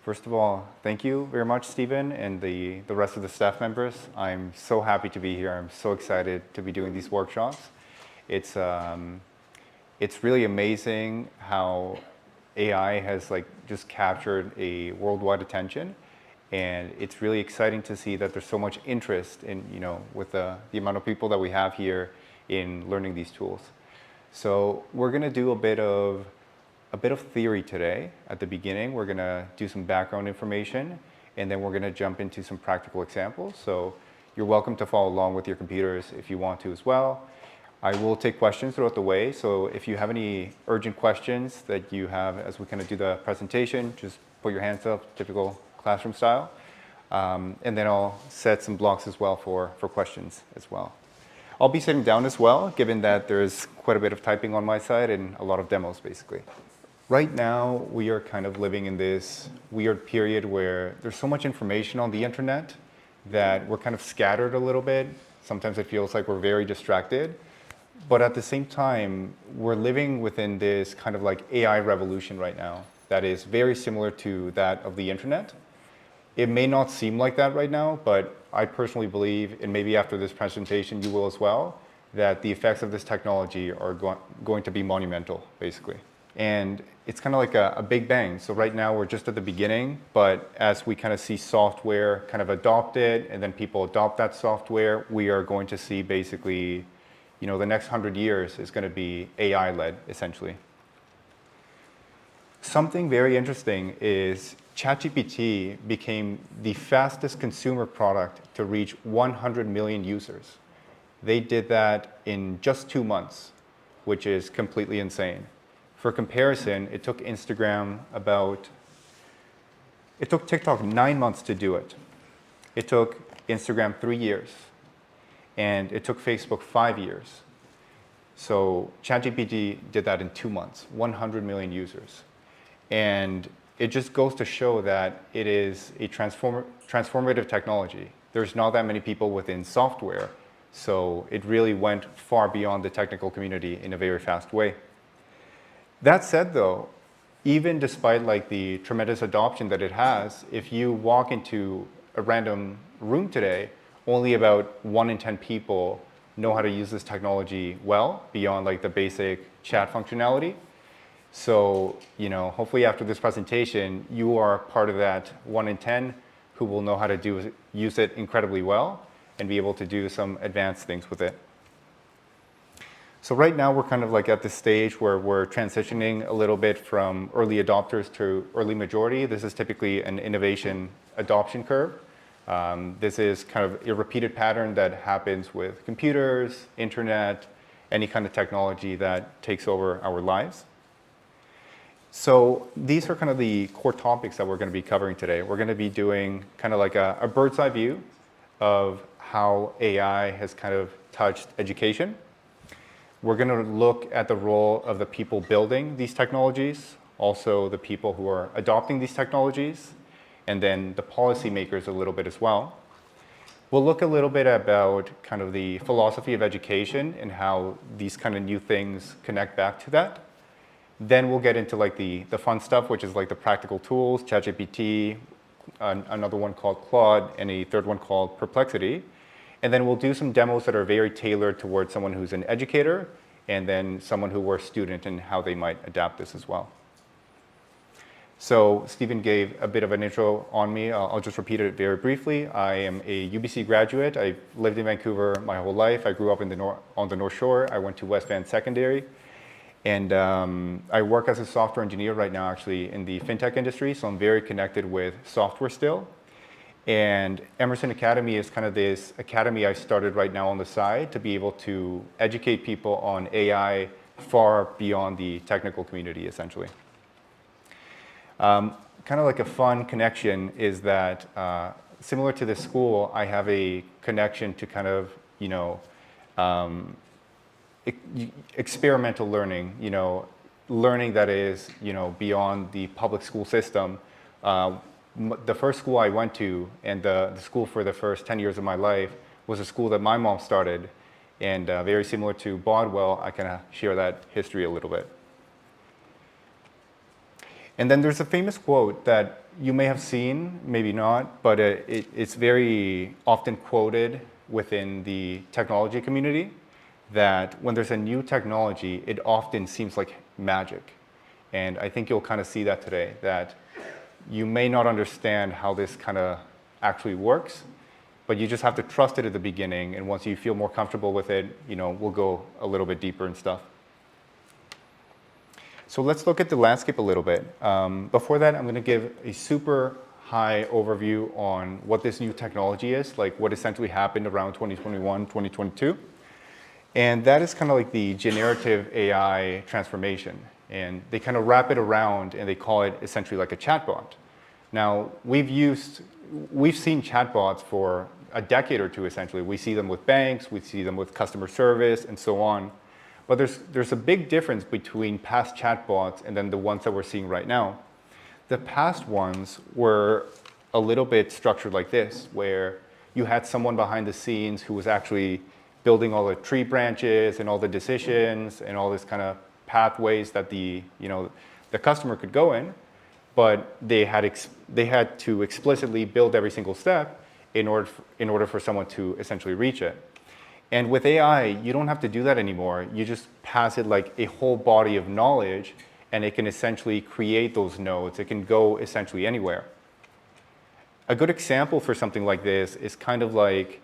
First of all, thank you very much, Stephen, and the rest of the staff members. I'm so happy to be here. I'm so excited to be doing these workshops. It's really amazing how AI has just captured a worldwide attention, and it's really exciting to see that there's so much interest in with the amount of people that we have here in learning these tools. So we're going to do a bit of theory today. At the beginning, we're going to do some background information, and then we're going to jump into some practical examples. So you're welcome to follow along with your computers if you want to as well. I will take questions throughout the way, so if you have any urgent questions that you have as we kind of do the presentation, just put your hands up, typical classroom style. And then I'll set some blocks as well for questions as well. I'll be sitting down as well, given that there's quite a bit of typing on my side and a lot of demos, basically. Right now, we are kind of living in this weird period where there's so much information on the internet that we're kind of scattered a little bit. Sometimes it feels like we're very distracted. But at the same time, we're living within this kind of AI revolution right now that is very similar to that of the internet. It may not seem like that right now, but I personally believe, and maybe after this presentation you will as well, that the effects of this technology are going to be monumental, basically. And it's kind of like a big bang. So right now we're just at the beginning, but as we kind of see software kind of adopt it, and then people adopt that software, we are going to see basically, the next 100 years is going to be AI-led, essentially. Something very interesting is ChatGPT became the fastest consumer product to reach 100 million users. They did that in just 2 months, which is completely insane. For comparison, it took TikTok 9 months to do it. It took Instagram 3 years. And it took Facebook 5 years. So ChatGPT did that in 2 months, 100 million users. And it just goes to show that it is a transformative technology. There's not that many people within software, so it really went far beyond the technical community in a very fast way. That said, though, even despite the tremendous adoption that it has, if you walk into a random room today, only about 1 in 10 people know how to use this technology well, beyond the basic chat functionality. So, hopefully after this presentation, you are part of that 1 in 10 who will know how to use it incredibly well and be able to do some advanced things with it. So right now we're kind of at this stage where we're transitioning a little bit from early adopters to early majority. This is typically an innovation adoption curve. This is kind of a repeated pattern that happens with computers, internet, any kind of technology that takes over our lives. So these are kind of the core topics that we're going to be covering today. We're going to be doing kind of a bird's eye view of how AI has kind of touched education. We're going to look at the role of the people building these technologies, also the people who are adopting these technologies, and then the policymakers a little bit as well. We'll look a little bit about kind of the philosophy of education and how these kind of new things connect back to that. Then we'll get into the fun stuff, which is the practical tools, ChatGPT, another one called Claude, and a third one called Perplexity. And then we'll do some demos that are very tailored towards someone who's an educator and then someone who were a student and how they might adapt this as well. So Stephen gave a bit of an intro on me. I'll just repeat it very briefly. I am a UBC graduate. I lived in Vancouver my whole life. I grew up on the North Shore. I went to West Van Secondary. And I work as a software engineer right now, actually, in the fintech industry. So I'm very connected with software still. And Emerson Academy is kind of this academy I started right now on the side to be able to educate people on AI far beyond the technical community, essentially. Kind of a fun connection is that similar to this school, I have a connection to kind of, experimental learning, learning that is, beyond the public school system. The first school I went to, and the school for the first 10 years of my life, was a school that my mom started. And very similar to Bodwell, I kind of share that history a little bit. And then there's a famous quote that you may have seen, maybe not, but it's very often quoted within the technology community that when there's a new technology, it often seems like magic. And I think you'll kind of see that today, that you may not understand how this kind of actually works, but you just have to trust it at the beginning. And once you feel more comfortable with it, we'll go a little bit deeper and stuff. So let's look at the landscape a little bit. Before that, I'm going to give a super high overview on what this new technology is, like what essentially happened around 2021, 2022. And that is kind of like the generative AI transformation. And they kind of wrap it around and they call it essentially like a chatbot. Now, we've seen chatbots for a decade or two, essentially. We see them with banks, we see them with customer service, and so on. But there's a big difference between past chatbots and then the ones that we're seeing right now. The past ones were a little bit structured like this, where you had someone behind the scenes who was actually building all the tree branches and all the decisions and all this kind of pathways that the customer could go in, but they had to explicitly build every single step in order for someone to essentially reach it. And with AI, you don't have to do that anymore. You just pass it like a whole body of knowledge, and it can essentially create those nodes. It can go essentially anywhere. A good example for something like this is kind of like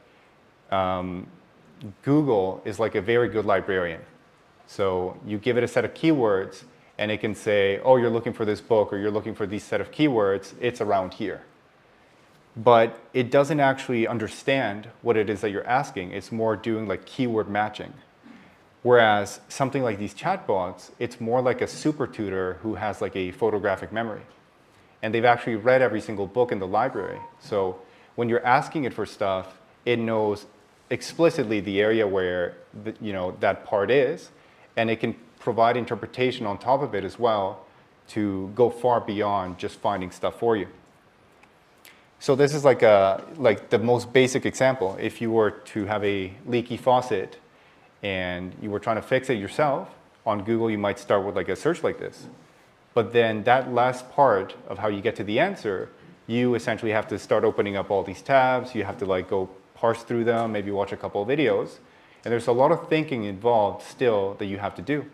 Google is like a very good librarian. So you give it a set of keywords, and it can say, oh, you're looking for this book, or you're looking for these set of keywords, it's around here. But it doesn't actually understand what it is that you're asking. It's more doing like keyword matching. Whereas something like these chatbots, it's more like a super tutor who has like a photographic memory. And they've actually read every single book in the library. So when you're asking it for stuff, it knows explicitly the area where that part is, and it can provide interpretation on top of it as well to go far beyond just finding stuff for you. So this is like the most basic example. If you were to have a leaky faucet and you were trying to fix it yourself, on Google you might start with like a search like this. But then that last part of how you get to the answer, you essentially have to start opening up all these tabs. You have to like go parse through them, maybe watch a couple of videos. And there's a lot of thinking involved still that you have to do.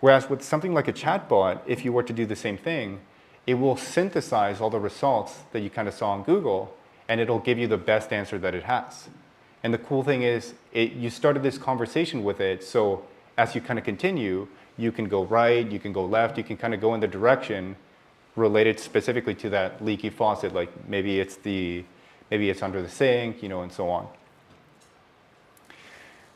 Whereas with something like a chatbot, if you were to do the same thing, it will synthesize all the results that you kind of saw on Google, and it'll give you the best answer that it has. And the cool thing is, you started this conversation with it, so as you kind of continue, you can go right, you can go left, you can kind of go in the direction related specifically to that leaky faucet, like maybe it's under the sink, and so on.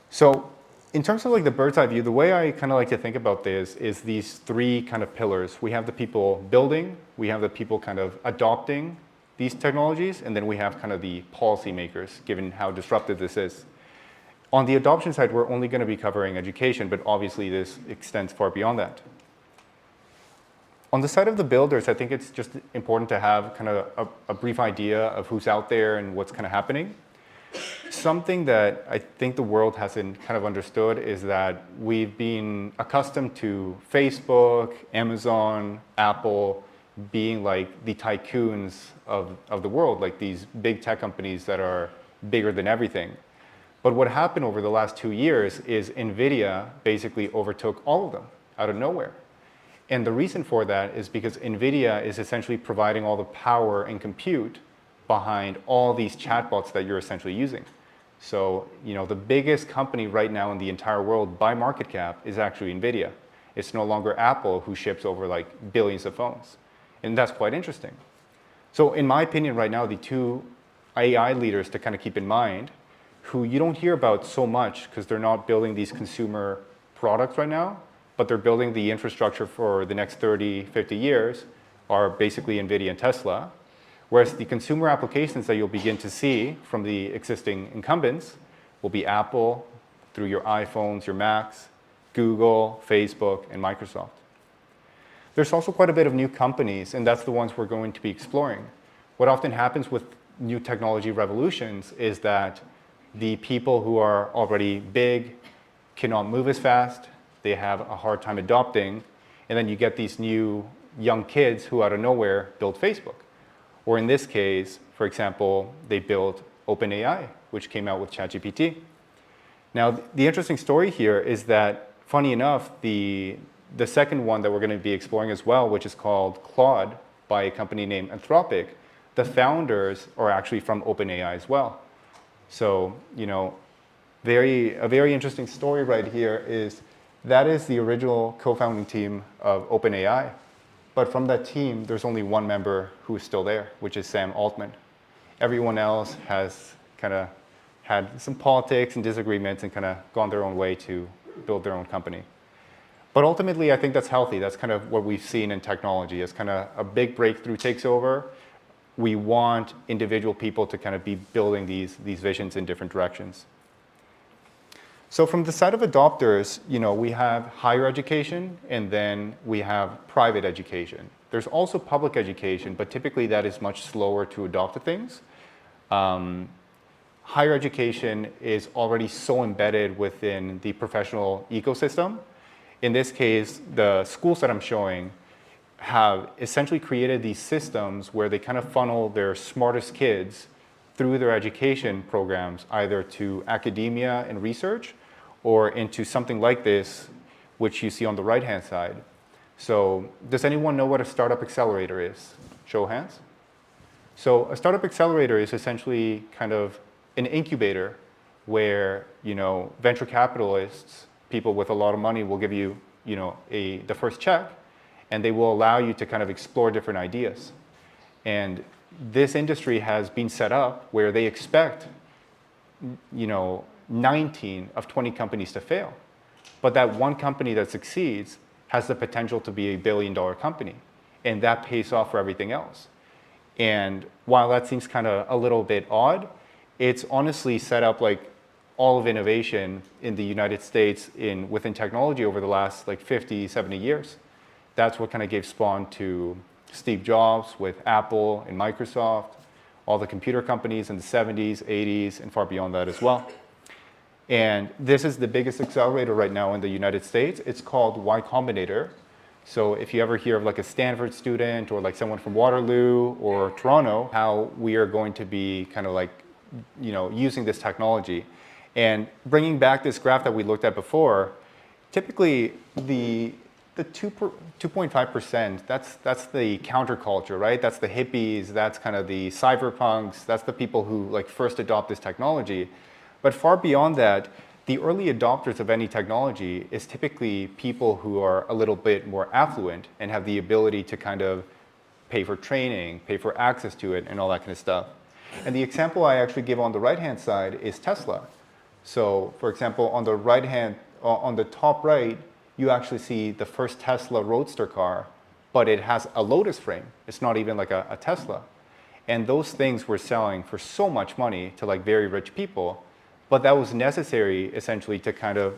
So in terms of like the bird's eye view, the way I kind of like to think about this is these three kind of pillars. We have the people building, we have the people kind of adopting these technologies, and then we have kind of the policymakers, given how disruptive this is. On the adoption side, we're only going to be covering education, but obviously this extends far beyond that. On the side of the builders, I think it's just important to have kind of a brief idea of who's out there and what's kind of happening. Something that I think the world hasn't kind of understood is that we've been accustomed to Facebook, Amazon, Apple being like the tycoons of the world, like these big tech companies that are bigger than everything. But what happened over the last 2 years is NVIDIA basically overtook all of them out of nowhere. And the reason for that is because NVIDIA is essentially providing all the power and compute behind all these chatbots that you're essentially using. So, the biggest company right now in the entire world by market cap is actually NVIDIA. It's no longer Apple, who ships over like billions of phones. And that's quite interesting. So in my opinion right now, the two AI leaders to kind of keep in mind, who you don't hear about so much because they're not building these consumer products right now, but they're building the infrastructure for the next 30, 50 years, are basically NVIDIA and Tesla. Whereas the consumer applications that you'll begin to see from the existing incumbents will be Apple through your iPhones, your Macs, Google, Facebook, and Microsoft. There's also quite a bit of new companies, and that's the ones we're going to be exploring. What often happens with new technology revolutions is that the people who are already big cannot move as fast, they have a hard time adopting, and then you get these new young kids who out of nowhere build Facebook. Or in this case, for example, they built OpenAI, which came out with ChatGPT. Now, the interesting story here is that, funny enough, the second one that we're going to be exploring as well, which is called Claude by a company named Anthropic, the founders are actually from OpenAI as well. So, a very interesting story right here is that is the original co-founding team of OpenAI. But from that team, there's only one member who is still there, which is Sam Altman. Everyone else has kind of had some politics and disagreements and kind of gone their own way to build their own company. But ultimately, I think that's healthy. That's kind of what we've seen in technology. As kind of a big breakthrough takes over, we want individual people to kind of be building these visions in different directions. So from the side of adopters, we have higher education, and then we have private education. There's also public education, but typically that is much slower to adopt the things. Higher education is already so embedded within the professional ecosystem. In this case, the schools that I'm showing have essentially created these systems where they kind of funnel their smartest kids through their education programs, either to academia and research or into something like this, which you see on the right-hand side. So does anyone know what a startup accelerator is? Show of hands. So a startup accelerator is essentially kind of an incubator where, venture capitalists, people with a lot of money will give you, the first check, and they will allow you to kind of explore different ideas. And this industry has been set up where they expect, 19 of 20 companies to fail. But that one company that succeeds has the potential to be $1 billion company. And that pays off for everything else. And while that seems kind of a little bit odd, it's honestly set up like all of innovation in the United States within technology over the last 50, 70 years. That's what kind of gave spawn to Steve Jobs with Apple and Microsoft, all the computer companies in the 70s, 80s, and far beyond that as well. And this is the biggest accelerator right now in the United States. It's called Y Combinator. So if you ever hear of a Stanford student or someone from Waterloo or Toronto, how we are going to be kind of using this technology. And bringing back this graph that we looked at before, typically the 2.5%, that's the counterculture, right? That's the hippies, that's kind of the cyberpunks, that's the people who first adopt this technology. But far beyond that, the early adopters of any technology is typically people who are a little bit more affluent and have the ability to kind of pay for training, pay for access to it, and all that kind of stuff. And the example I actually give on the right-hand side is Tesla. So, for example, on the top right, you actually see the first Tesla Roadster car, but it has a Lotus frame. It's not even a Tesla. And those things were selling for so much money to very rich people. But that was necessary, essentially, to kind of,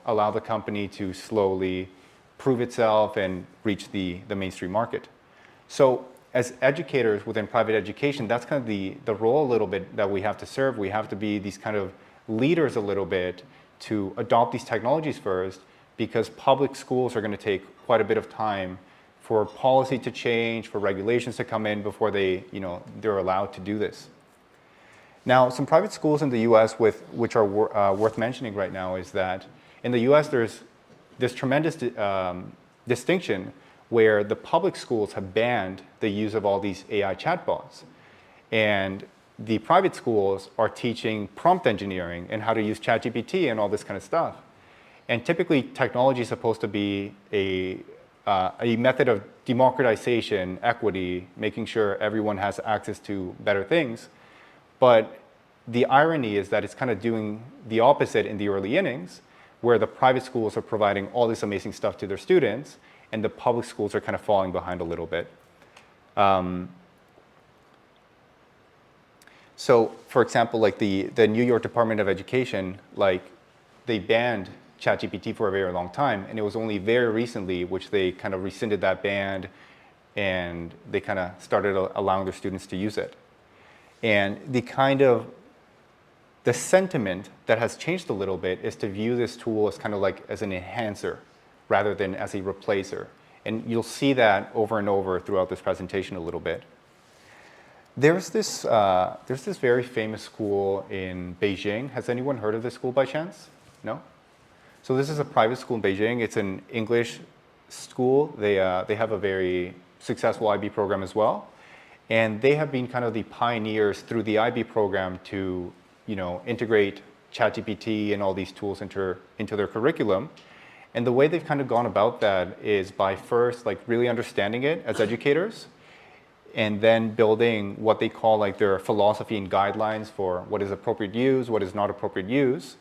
allow the company to slowly prove itself and reach the mainstream market. So as educators within private education, that's kind of the role a little bit that we have to serve. We have to be these kind of leaders a little bit to adopt these technologies first, because public schools are going to take quite a bit of time for policy to change, for regulations to come in before they're allowed to do this. Now, some private schools in the US which are worth mentioning right now is that in the US there's this tremendous distinction where the public schools have banned the use of all these AI chatbots. And the private schools are teaching prompt engineering and how to use ChatGPT and all this kind of stuff. And typically technology is supposed to be a method of democratization, equity, making sure everyone has access to better things. But the irony is that it's kind of doing the opposite in the early innings, where the private schools are providing all this amazing stuff to their students, and the public schools are kind of falling behind a little bit. So, for example, the New York Department of Education, they banned ChatGPT for a very long time, and it was only very recently which they kind of rescinded that ban, and they kind of started allowing their students to use it. And the sentiment that has changed a little bit is to view this tool as kind of as an enhancer rather than as a replacer. And you'll see that over and over throughout this presentation a little bit. There's this very famous school in Beijing. Has anyone heard of this school by chance? No? So this is a private school in Beijing. It's an English school. They have a very successful IB program as well. And they have been kind of the pioneers through the IB program to, integrate ChatGPT and all these tools into their curriculum. And the way they've kind of gone about that is by first like really understanding it as educators, and then building what they call like their philosophy and guidelines for what is appropriate use, what is not appropriate use.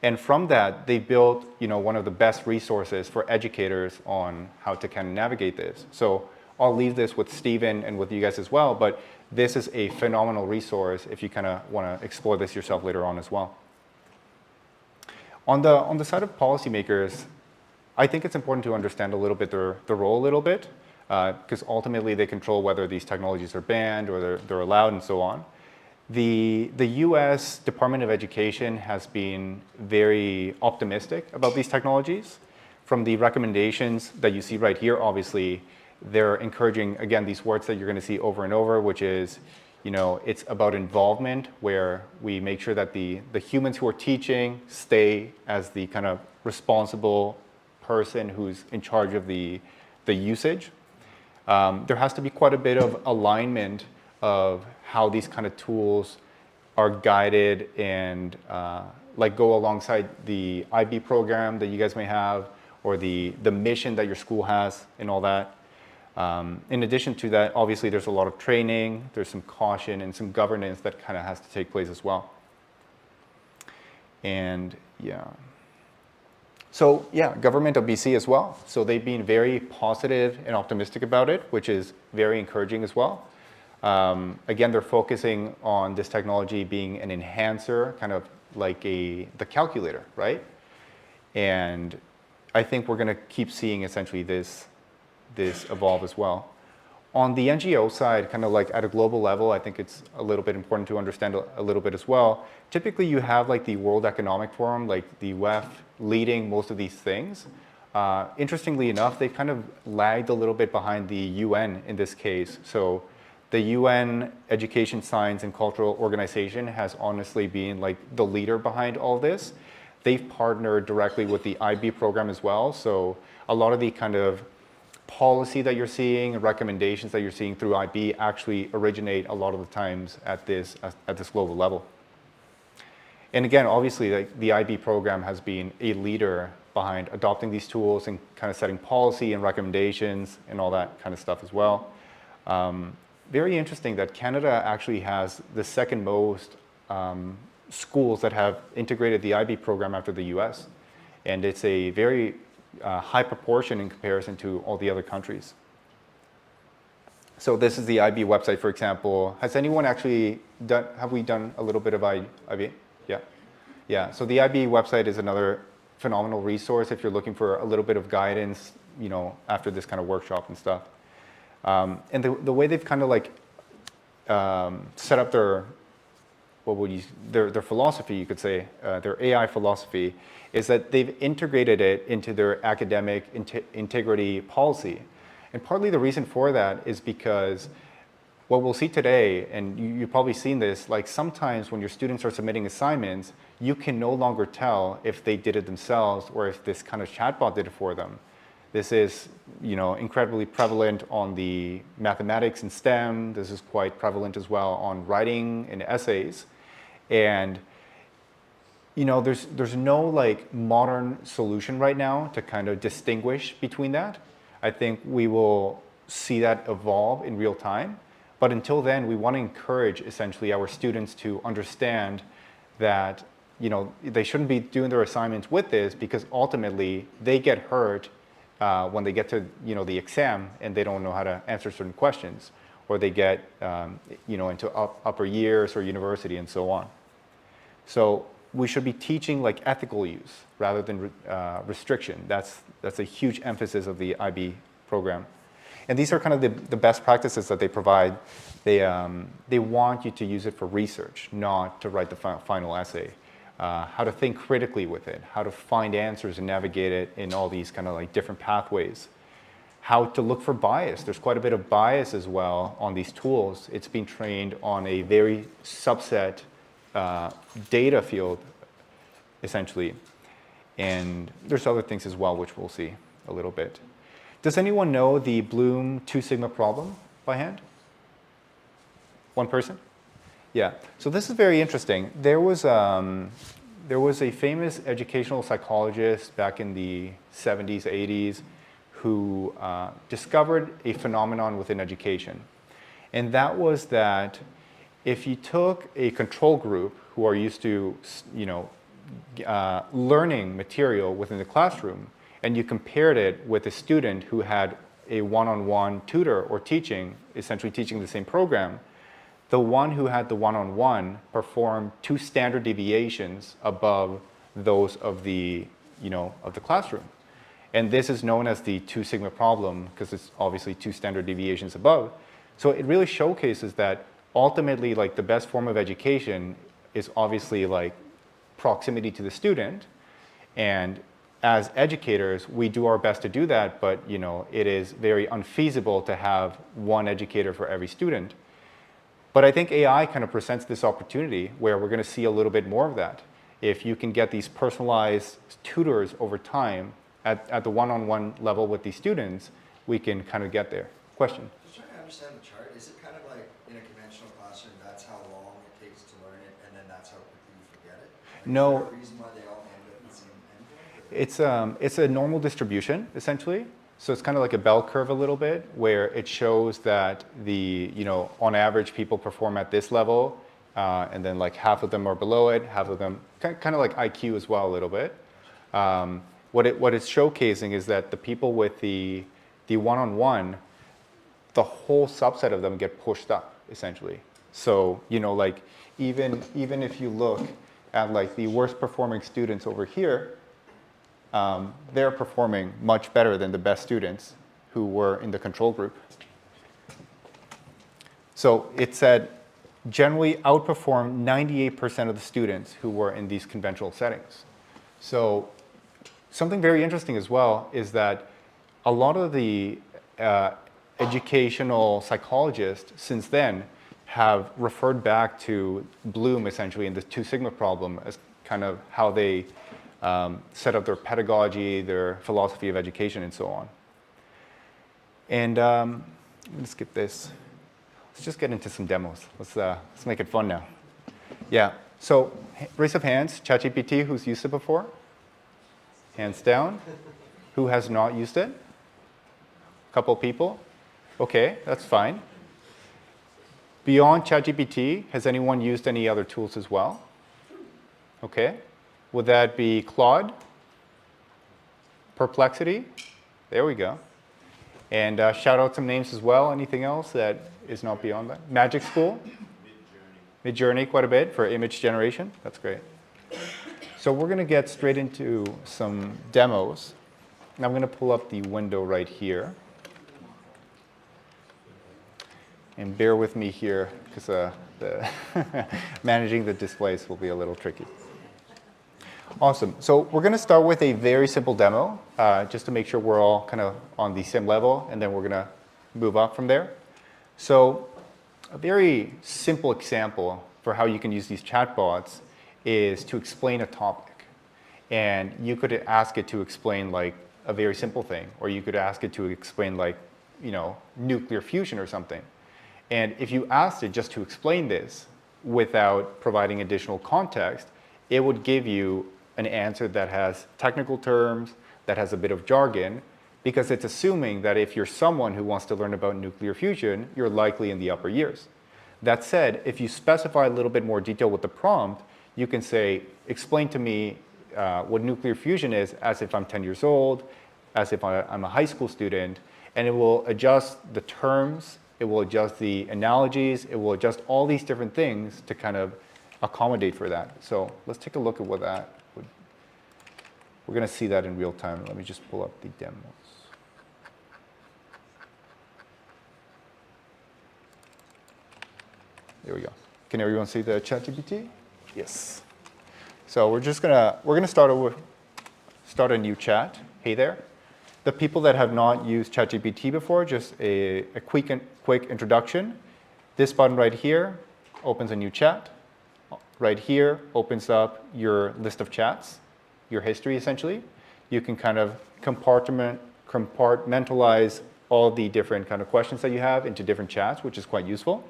And from that, they built, one of the best resources for educators on how to kind of navigate this. So I'll leave this with Stephen and with you guys as well, but this is a phenomenal resource if you kind of want to explore this yourself later on as well. On the side of policymakers, I think it's important to understand a little bit their role a little bit, because ultimately they control whether these technologies are banned or they're allowed and so on. The US Department of Education has been very optimistic about these technologies. From the recommendations that you see right here, obviously, they're encouraging, again, these words that you're going to see over and over, which is, it's about involvement, where we make sure that the humans who are teaching stay as the kind of responsible person who's in charge of the usage. There has to be quite a bit of alignment of how these kind of tools are guided and go alongside the IB program that you guys may have, or the mission that your school has and all that. In addition to that, obviously there's a lot of training, there's some caution and some governance that kind of has to take place as well. And yeah. So yeah, government of BC as well. So they've been very positive and optimistic about it, which is very encouraging as well. Again, they're focusing on this technology being an enhancer, kind of like the calculator, right? And I think we're going to keep seeing essentially this evolve as well. On the NGO side, kind of like at a global level, I think it's a little bit important to understand a little bit as well. Typically, you have like the World Economic Forum, like the WEF, leading most of these things. Interestingly enough, they kind of lagged a little bit behind the UN in this case. So the UN Education, Science, and Cultural Organization has honestly been like the leader behind all this. They've partnered directly with the IB program as well. So a lot of the kind of policy that you're seeing and recommendations that you're seeing through IB actually originate a lot of the times at this global level. And again, obviously, like, the IB program has been a leader behind adopting these tools and kind of setting policy and recommendations and all that kind of stuff as well. Very interesting that Canada actually has the second most schools that have integrated the IB program after the US. And it's a very high proportion in comparison to all the other countries. So this is the IB website, for example. Has anyone actually done, have we done a little bit of IB? Yeah. Yeah, so the IB website is another phenomenal resource if you're looking for a little bit of guidance, after this kind of workshop and stuff. And the way they've kind of like set up their philosophy, you could say, their AI philosophy, is that they've integrated it into their academic integrity policy. And partly the reason for that is because what we'll see today, and you've probably seen this, like sometimes when your students are submitting assignments, you can no longer tell if they did it themselves or if this kind of chatbot did it for them. This is, incredibly prevalent on the mathematics and STEM. This is quite prevalent as well on writing and essays. And there's no like modern solution right now to kind of distinguish between that. I think we will see that evolve in real time. But until then, we want to encourage essentially our students to understand that they shouldn't be doing their assignments with this, because ultimately they get hurt when they get to the exam and they don't know how to answer certain questions, or they get into upper years or university and so on. So we should be teaching like ethical use rather than restriction. That's a huge emphasis of the IB program. And these are kind of the best practices that they provide. They want you to use it for research, not to write the final essay. How to think critically with it, how to find answers and navigate it in all these kind of like different pathways. how to look for bias. There's quite a bit of bias as well on these tools. It's been trained on a very subset data field, essentially. And there's other things as well, which we'll see a little bit. Does anyone know the Bloom 2 sigma problem by hand? One person? Yeah. So this is very interesting. There was a famous educational psychologist back in the 70s, 80s, who discovered a phenomenon within education. And that was that if you took a control group who are used to, learning material within the classroom, and you compared it with a student who had a one-on-one tutor or teaching, essentially teaching the same program, the one who had the one-on-one performed 2 standard deviations above those of the classroom. And this is known as the 2 sigma problem because it's obviously 2 standard deviations above. So it really showcases that ultimately, like, the best form of education is obviously like proximity to the student. And as educators, we do our best to do that, but it is very unfeasible to have one educator for every student. But I think AI kind of presents this opportunity where we're going to see a little bit more of that. If you can get these personalized tutors over time at the one-on-one level with these students, we can kind of get there. Question? Just trying to understand the chart. Is it kind of like in a conventional classroom, that's how long it takes to learn it, and then that's how quickly you forget it? Like, no. Is there a reason why they all end at the same endpoint? It's a normal distribution, essentially. So it's kind of like a bell curve a little bit, where it shows that on average, people perform at this level, and then like half of them are below it, half of them, kind of like IQ as well a little bit. What it's showcasing is that the people with the one-on-one, the whole subset of them get pushed up, essentially. So, like even if you look at like the worst performing students over here, they're performing much better than the best students who were in the control group. So it said generally outperform 98% of the students who were in these conventional settings. So something very interesting as well is that a lot of the educational psychologists since then have referred back to Bloom essentially in the 2 sigma problem as kind of how they set up their pedagogy, their philosophy of education, and so on. And I'm going to skip this. Let's just get into some demos. Let's make it fun now. Yeah, so raise of hands, ChatGPT, who's used it before? Hands down. Who has not used it? A couple people. Okay, that's fine. Beyond ChatGPT, has anyone used any other tools as well? Okay. Would that be Claude? Perplexity? There we go. And shout out some names as well. Anything else that is not beyond that? Magic School? Midjourney quite a bit for image generation. That's great. So we're going to get straight into some demos. And I'm going to pull up the window right here. And bear with me here, because managing the displays will be a little tricky. Awesome. So we're going to start with a very simple demo, just to make sure we're all kind of on the same level, and then we're going to move up from there. So a very simple example for how you can use these chatbots is to explain a topic. And you could ask it to explain like a very simple thing, or you could ask it to explain like, nuclear fusion or something. And if you asked it just to explain this without providing additional context, it would give you an answer that has technical terms, that has a bit of jargon, because it's assuming that if you're someone who wants to learn about nuclear fusion, you're likely in the upper years. That said, if you specify a little bit more detail with the prompt, you can say, explain to me what nuclear fusion is as if I'm 10 years old, as if I'm a high school student, and it will adjust the terms, it will adjust the analogies, it will adjust all these different things to kind of accommodate for that. So let's take a look at what that would. We're going to see that in real time. Let me just pull up the demos. There we go. Can everyone see the ChatGPT? Yes. So we're gonna start a new chat. Hey there. the people that have not used ChatGPT before, just a quick introduction. This button right here opens a new chat. Right here opens up your list of chats, your history essentially. You can kind of compartmentalize all the different kind of questions that you have into different chats, which is quite useful.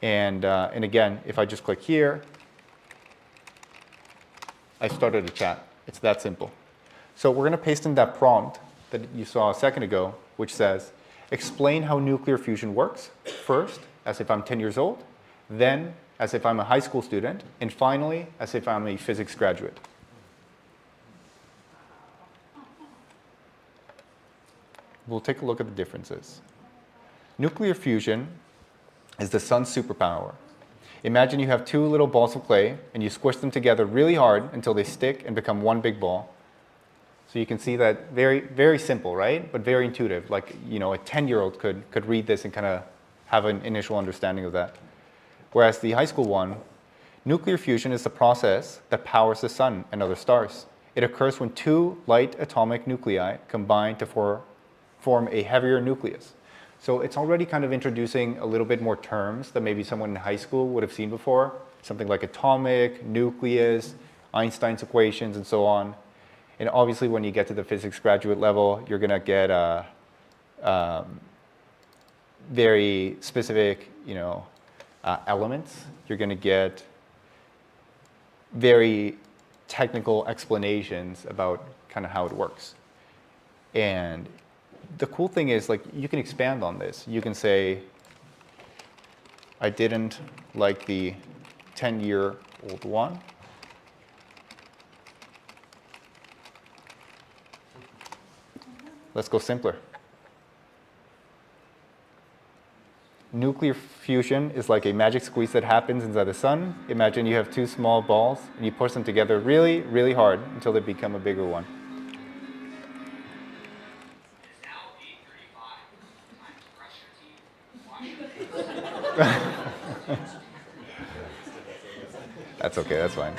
And again, if I just click here, I started a chat. It's that simple. So we're going to paste in that prompt that you saw a second ago, which says, explain how nuclear fusion works, first, as if I'm 10 years old, then as if I'm a high school student, and finally, as if I'm a physics graduate. We'll take a look at the differences. Nuclear fusion is the sun's superpower. Imagine you have two little balls of clay and you squish them together really hard until they stick and become one big ball. So you can see that very, very simple, right? But very intuitive. Like, a 10-year-old could read this and kind of have an initial understanding of that. Whereas the high school one, nuclear fusion is the process that powers the sun and other stars. It occurs when two light atomic nuclei combine to form a heavier nucleus. So it's already kind of introducing a little bit more terms that maybe someone in high school would have seen before. Something like atomic, nucleus, Einstein's equations, and so on. And obviously when you get to the physics graduate level, you're going to get very specific elements. You're going to get very technical explanations about kind of how it works. And the cool thing is, like, you can expand on this. You can say, I didn't like the 10-year-old one. Let's go simpler. Nuclear fusion is like a magic squeeze that happens inside the sun. Imagine you have two small balls and you push them together really, really hard until they become a bigger one. That's okay, that's fine.